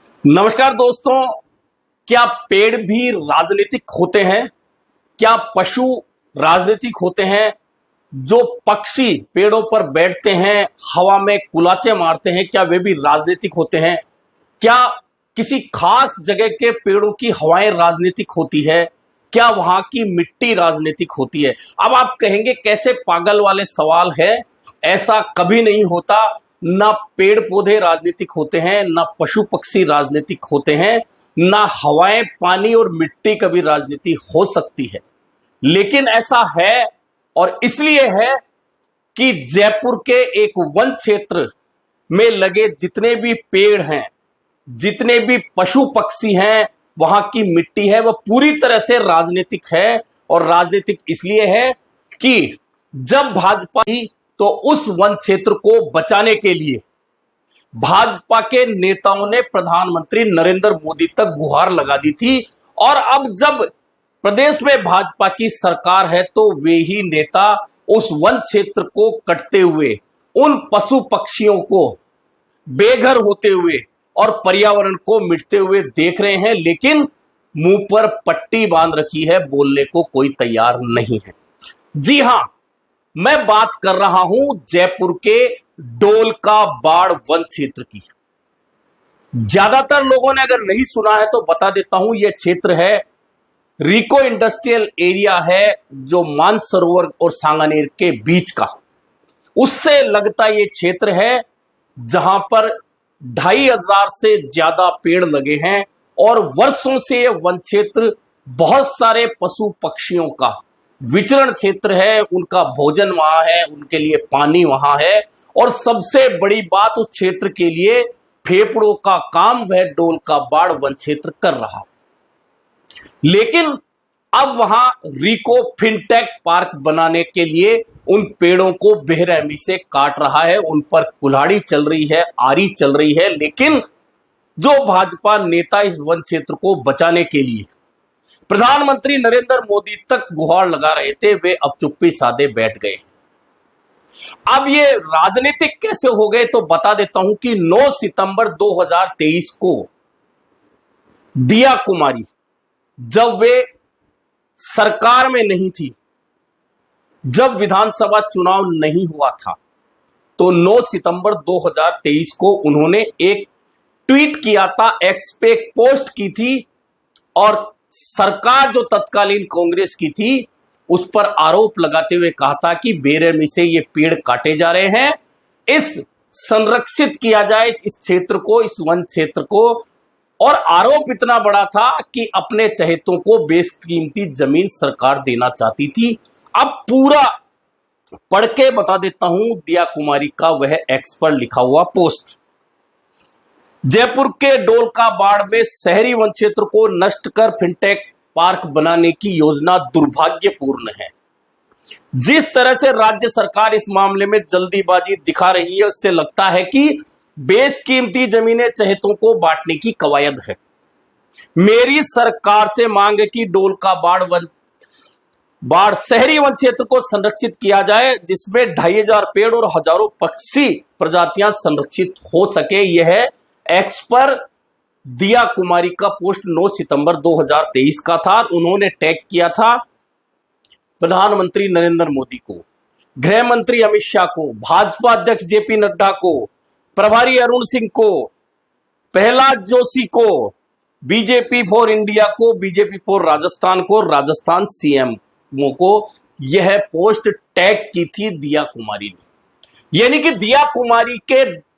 नमस्कार दोस्तों। क्या पेड़ भी राजनीतिक होते हैं? क्या पशु राजनीतिक होते हैं? जो पक्षी पेड़ों पर बैठते हैं, हवा में कुलाचे मारते हैं, क्या वे भी राजनीतिक होते हैं? क्या किसी खास जगह के पेड़ों की हवाएं राजनीतिक होती है? क्या वहां की मिट्टी राजनीतिक होती है? अब आप कहेंगे कैसे पागल वाले सवाल है, ऐसा कभी नहीं होता। ना पेड़ पौधे राजनीतिक होते हैं, ना पशु पक्षी राजनीतिक होते हैं, ना हवाएं, पानी और मिट्टी कभी राजनीति हो सकती है। लेकिन ऐसा है, और इसलिए है कि जयपुर के एक वन क्षेत्र में लगे जितने भी पेड़ हैं, जितने भी पशु पक्षी हैं, वहां की मिट्टी है वह पूरी तरह से राजनीतिक है। और राजनीतिक इसलिए है कि जब भाजपा ही, तो उस वन क्षेत्र को बचाने के लिए भाजपा के नेताओं ने प्रधानमंत्री नरेंद्र मोदी तक गुहार लगा दी थी। और अब जब प्रदेश में भाजपा की सरकार है, तो वे ही नेता उस वन क्षेत्र को कटते हुए, उन पशु पक्षियों को बेघर होते हुए और पर्यावरण को मिटते हुए देख रहे हैं, लेकिन मुंह पर पट्टी बांध रखी है, बोलने को कोई तैयार नहीं है। जी हां, मैं बात कर रहा हूं जयपुर के डोल का बाड़ वन क्षेत्र की। ज्यादातर लोगों ने अगर नहीं सुना है तो बता देता हूं, यह क्षेत्र है रिको इंडस्ट्रियल एरिया है, जो मानसरोवर और सांगानेर के बीच का, उससे लगता यह क्षेत्र है जहां पर 2500 से ज्यादा पेड़ लगे हैं। और वर्षों से यह वन क्षेत्र बहुत सारे पशु पक्षियों का विचरण क्षेत्र है, उनका भोजन वहां है, उनके लिए पानी वहां है, और सबसे बड़ी बात, उस क्षेत्र के लिए फेफड़ों का काम वह डोल का बाड़ वन क्षेत्र कर रहा है। लेकिन अब वहां रिको फिनटेक पार्क बनाने के लिए उन पेड़ों को बेरहमी से काट रहा है, उन पर कुल्हाड़ी चल रही है, आरी चल रही है। लेकिन जो भाजपा नेता इस वन क्षेत्र को बचाने के लिए प्रधानमंत्री नरेंद्र मोदी तक गुहार लगा रहे थे, वे अब चुप्पी साधे बैठ गए। अब ये राजनीतिक कैसे हो गए तो बता देता हूं कि 9 सितंबर 2023 को दिया कुमारी, जब वे सरकार में नहीं थी, जब विधानसभा चुनाव नहीं हुआ था, तो 9 सितंबर 2023 को उन्होंने एक ट्वीट किया था, एक्स पे एक पोस्ट की थी, और सरकार जो तत्कालीन कांग्रेस की थी उस पर आरोप लगाते हुए कहा था कि बेरहमी से ये पेड़ काटे जा रहे हैं, इस संरक्षित किया जाए इस क्षेत्र को, इस वन क्षेत्र को। और आरोप इतना बड़ा था कि अपने चहेतों को बेशकीमती जमीन सरकार देना चाहती थी। अब पूरा पढ़ के बता देता हूं दिया कुमारी का वह एक्स पर लिखा हुआ पोस्ट। जयपुर के डोल का बाड़ में शहरी वन क्षेत्र को नष्ट कर फिनटेक पार्क बनाने की योजना दुर्भाग्यपूर्ण है। जिस तरह से राज्य सरकार इस मामले में जल्दीबाजी दिखा रही है, उससे लगता है कि बेशकीमती जमीनें चहेतों को बांटने की कवायद है। मेरी सरकार से मांग है कि डोल का बाड़ शहरी वन क्षेत्र को संरक्षित किया जाए, जिसमें 2500 पेड़ और हजारों पक्षी प्रजातियां संरक्षित हो सके। यह एक्स पर दिया कुमारी का पोस्ट 9 सितंबर 2023 का था। उन्होंने टैग किया था प्रधानमंत्री नरेंद्र मोदी को, गृह मंत्री अमित शाह को, भाजपा अध्यक्ष जेपी नड्डा को, प्रभारी अरुण सिंह को, प्रहलाद जोशी को, बीजेपी फॉर इंडिया को, बीजेपी फॉर राजस्थान को, राजस्थान सीएम को यह पोस्ट टैग की थी दिया कुमारी ने। यानी कि दिया कुमारी के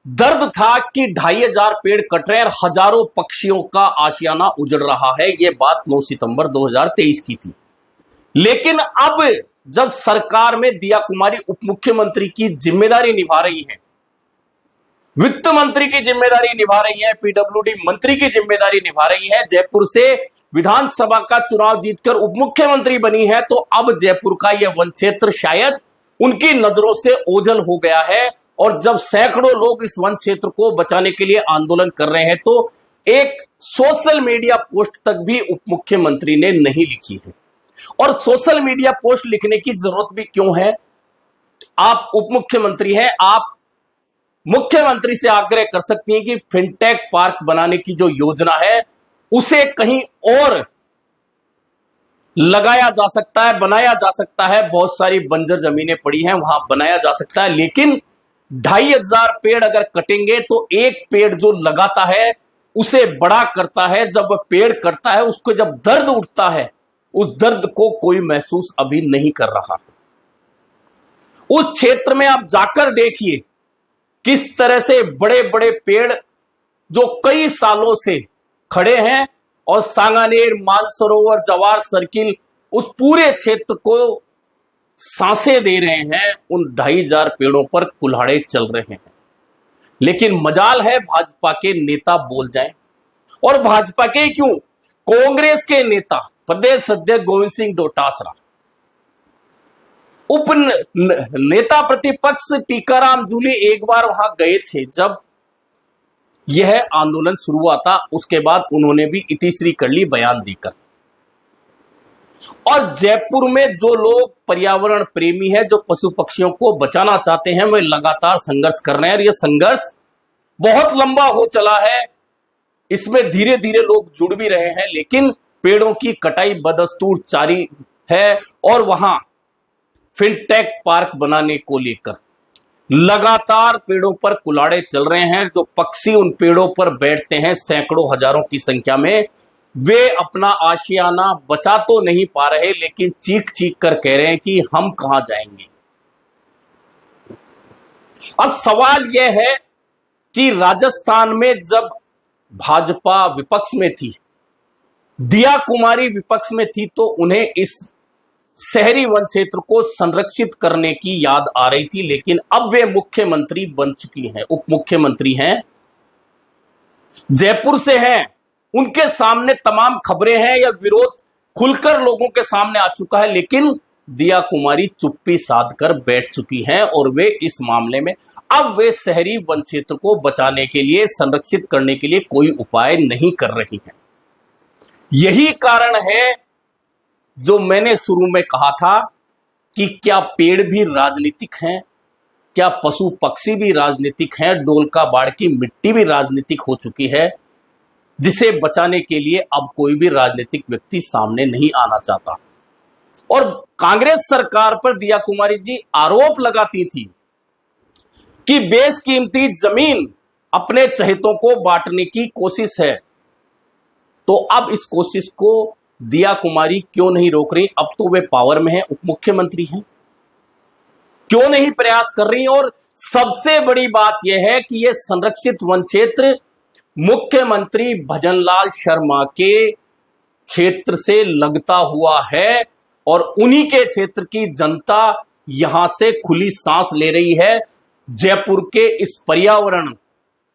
दर्द था कि 2500 पेड़ कट रहे हैं और हजारों पक्षियों का आशियाना उजड़ रहा है। यह बात 9 सितंबर 2023 की थी। लेकिन अब जब सरकार में दिया कुमारी उप मुख्यमंत्री की जिम्मेदारी निभा रही है, वित्त मंत्री की जिम्मेदारी निभा रही है, पीडब्ल्यूडी मंत्री की जिम्मेदारी निभा रही है, जयपुर से विधानसभा का चुनाव जीतकर उप मुख्यमंत्री बनी है, तो अब जयपुर का यह वन क्षेत्र शायद उनकी नजरों से ओझल हो गया है। और जब सैकड़ों लोग इस वन क्षेत्र को बचाने के लिए आंदोलन कर रहे हैं, तो एक सोशल मीडिया पोस्ट तक भी उप मुख्यमंत्री ने नहीं लिखी है। और सोशल मीडिया पोस्ट लिखने की जरूरत भी क्यों है? आप उप मुख्यमंत्री हैं, आप मुख्यमंत्री से आग्रह कर सकती हैं कि फिनटेक पार्क बनाने की जो योजना है उसे कहीं और लगाया जा सकता है, बनाया जा सकता है। बहुत सारी बंजर जमीनें पड़ी हैं, वहां बनाया जा सकता है, लेकिन 2500 पेड़ अगर कटेंगे तो एक पेड़ जो लगाता है उसे बड़ा करता है। जब वह पेड़ करता है, उसको जब दर्द उठता है, उस दर्द को कोई महसूस अभी नहीं कर रहा। उस क्षेत्र में आप जाकर देखिए किस तरह से बड़े बड़े पेड़ जो कई सालों से खड़े हैं और सांगानेर, मानसरोवर, जवार सर्किल, उस पूरे क्षेत्र को सांसें दे रहे हैं। उन 2500 पेड़ों पर कुल्हाड़े चल रहे हैं। लेकिन मजाल है भाजपा के नेता बोल जाएं, और भाजपा के ही क्यों, कांग्रेस के नेता प्रदेश अध्यक्ष गोविंद सिंह डोटासरा, उप नेता प्रतिपक्ष टीकाराम जूली एक बार वहां गए थे जब यह आंदोलन शुरू हुआ था। उसके बाद उन्होंने भी इतिश्री कर ली बयान देकर। और जयपुर में जो लोग पर्यावरण प्रेमी हैं, जो पशु पक्षियों को बचाना चाहते हैं, वे लगातार संघर्ष कर रहे हैं। और यह संघर्ष बहुत लंबा हो चला है, इसमें धीरे धीरे लोग जुड़ भी रहे हैं, लेकिन पेड़ों की कटाई बदस्तूर जारी है। और वहां फिनटेक पार्क बनाने को लेकर लगातार पेड़ों पर कुल्हाड़े चल रहे हैं। जो पक्षी उन पेड़ों पर बैठते हैं सैकड़ों हजारों की संख्या में, वे अपना आशियाना बचा तो नहीं पा रहे, लेकिन चीख चीख कर कह रहे हैं कि हम कहां जाएंगे। अब सवाल यह है कि राजस्थान में जब भाजपा विपक्ष में थी, दिया कुमारी विपक्ष में थी, तो उन्हें इस शहरी वन क्षेत्र को संरक्षित करने की याद आ रही थी। लेकिन अब वे मुख्यमंत्री बन चुकी हैं, उप मुख्यमंत्री हैं, जयपुर से हैं, उनके सामने तमाम खबरें हैं, या विरोध खुलकर लोगों के सामने आ चुका है। लेकिन दिया कुमारी चुप्पी साध कर बैठ चुकी हैं, और वे इस मामले में अब वे शहरी वन क्षेत्र को बचाने के लिए, संरक्षित करने के लिए कोई उपाय नहीं कर रही हैं। यही कारण है जो मैंने शुरू में कहा था कि क्या पेड़ भी राजनीतिक हैं, क्या पशु पक्षी भी राजनीतिक हैं, डोलका बाड़ की मिट्टी भी राजनीतिक हो चुकी है, जिसे बचाने के लिए अब कोई भी राजनीतिक व्यक्ति सामने नहीं आना चाहता। और कांग्रेस सरकार पर दिया कुमारी जी आरोप लगाती थी कि बेशकीमती जमीन अपने चहेतों को बांटने की कोशिश है। तो अब इस कोशिश को दिया कुमारी क्यों नहीं रोक रही? अब तो वे पावर में है, उप मुख्यमंत्री हैं, क्यों नहीं प्रयास कर रही? और सबसे बड़ी बात यह है कि यह संरक्षित वन क्षेत्र मुख्यमंत्री भजनलाल शर्मा के क्षेत्र से लगता हुआ है, और उन्हीं के क्षेत्र की जनता यहां से खुली सांस ले रही है। जयपुर के इस पर्यावरण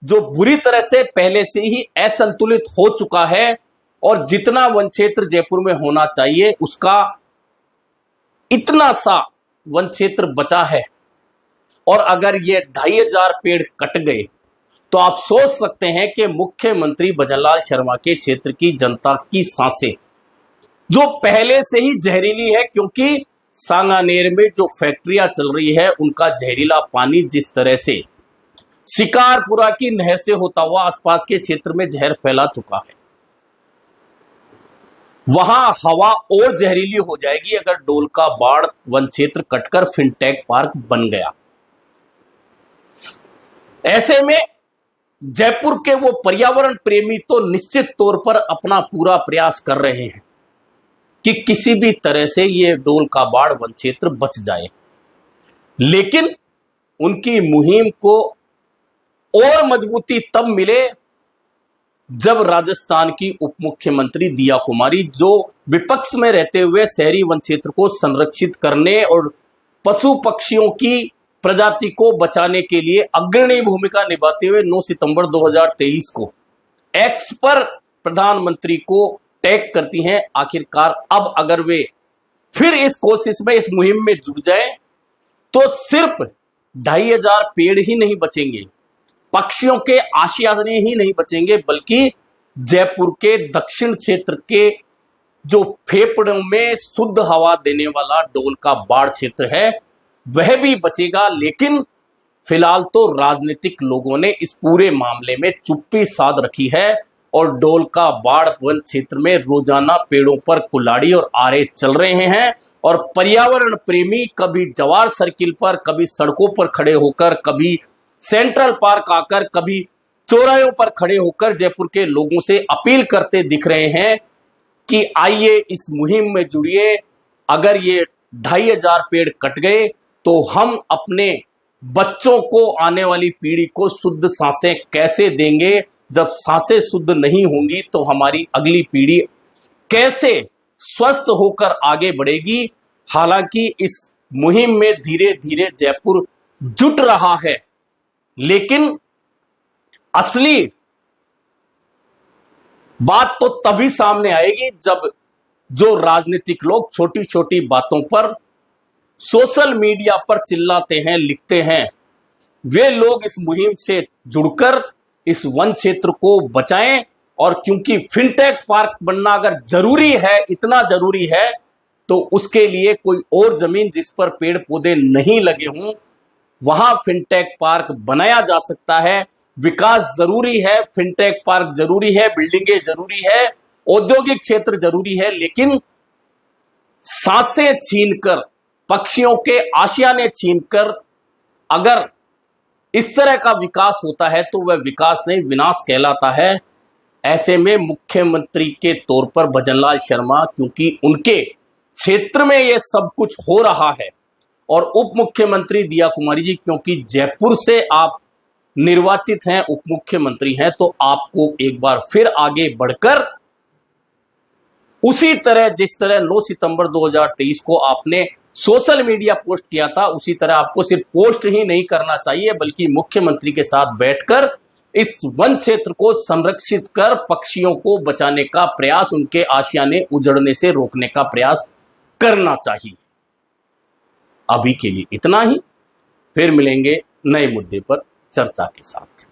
जो बुरी तरह से पहले से ही असंतुलित हो चुका है, और जितना वन क्षेत्र जयपुर में होना चाहिए उसका इतना सा वन क्षेत्र बचा है। और अगर ये 2500 पेड़ कट गए तो आप सोच सकते हैं कि मुख्यमंत्री भजनलाल शर्मा के क्षेत्र की जनता की सांसें जो पहले से ही जहरीली है, क्योंकि सांगानेर में जो फैक्ट्रियां चल रही है उनका जहरीला पानी जिस तरह से शिकारपुरा की नहर से होता हुआ आसपास के क्षेत्र में जहर फैला चुका है, वहां हवा और जहरीली हो जाएगी अगर डोलका बाड़ वन क्षेत्र कटकर फिनटेक पार्क बन गया। ऐसे में जयपुर के वो पर्यावरण प्रेमी तो निश्चित तौर पर अपना पूरा प्रयास कर रहे हैं कि किसी भी तरह से ये डोलका बाड़ वन क्षेत्र बच जाए, लेकिन उनकी मुहिम को और मजबूती तब मिले जब राजस्थान की उप मुख्यमंत्री दिया कुमारी, जो विपक्ष में रहते हुए शहरी वन क्षेत्र को संरक्षित करने और पशु पक्षियों की प्रजाति को बचाने के लिए अग्रणी भूमिका निभाते हुए 9 सितंबर 2023 को एक्स पर प्रधानमंत्री को टैग करती हैं, आखिरकार अब अगर वे फिर इस कोशिश में, इस मुहिम में जुट जाए तो सिर्फ 2500 पेड़ ही नहीं बचेंगे, पक्षियों के आशियाने ही नहीं बचेंगे, बल्कि जयपुर के दक्षिण क्षेत्र के जो फेफड़ों में शुद्ध हवा देने वाला डोलका बाड़ क्षेत्र है वह भी बचेगा। लेकिन फिलहाल तो राजनीतिक लोगों ने इस पूरे मामले में चुप्पी साध रखी है और डोलका बाढ़ वन क्षेत्र में रोजाना पेड़ों पर कुल्हाड़ी और आरे चल रहे हैं और पर्यावरण प्रेमी कभी जवार सर्किल पर, कभी सड़कों पर खड़े होकर, कभी सेंट्रल पार्क आकर, कभी चौराहों पर खड़े होकर जयपुर के लोगों से अपील करते दिख रहे हैं कि आइए इस मुहिम में जुड़िए। अगर ये 2500 पेड़ कट गए तो हम अपने बच्चों को, आने वाली पीढ़ी को शुद्ध सांसें कैसे देंगे? जब सांसें शुद्ध नहीं होंगी तो हमारी अगली पीढ़ी कैसे स्वस्थ होकर आगे बढ़ेगी? हालांकि इस मुहिम में धीरे धीरे जयपुर जुट रहा है, लेकिन असली बात तो तभी सामने आएगी जब जो राजनीतिक लोग छोटी छोटी बातों पर सोशल मीडिया पर चिल्लाते हैं, लिखते हैं, वे लोग इस मुहिम से जुड़कर इस वन क्षेत्र को बचाएं। और क्योंकि फिनटेक पार्क बनना अगर जरूरी है, इतना जरूरी है, तो उसके लिए कोई और जमीन जिस पर पेड़ पौधे नहीं लगे हों वहां फिनटेक पार्क बनाया जा सकता है। विकास जरूरी है, फिनटेक पार्क जरूरी है, बिल्डिंगें जरूरी है, औद्योगिक क्षेत्र जरूरी है, लेकिन सांसें छीनकर, पक्षियों के आशियाने छीनकर अगर इस तरह का विकास होता है तो वह विकास नहीं, विनाश कहलाता है। ऐसे में मुख्यमंत्री के तौर पर भजनलाल शर्मा, क्योंकि उनके क्षेत्र में यह सब कुछ हो रहा है, और उप मुख्यमंत्री दिया कुमारी जी, क्योंकि जयपुर से आप निर्वाचित हैं, उप मुख्यमंत्री हैं, तो आपको एक बार फिर आगे बढ़कर उसी तरह, जिस तरह 9 सितंबर 2023 को आपने सोशल मीडिया पोस्ट किया था, उसी तरह आपको सिर्फ पोस्ट ही नहीं करना चाहिए, बल्कि मुख्यमंत्री के साथ बैठकर इस वन क्षेत्र को संरक्षित कर पक्षियों को बचाने का प्रयास, उनके आशियाने उजड़ने से रोकने का प्रयास करना चाहिए। अभी के लिए इतना ही, फिर मिलेंगे नए मुद्दे पर चर्चा के साथ।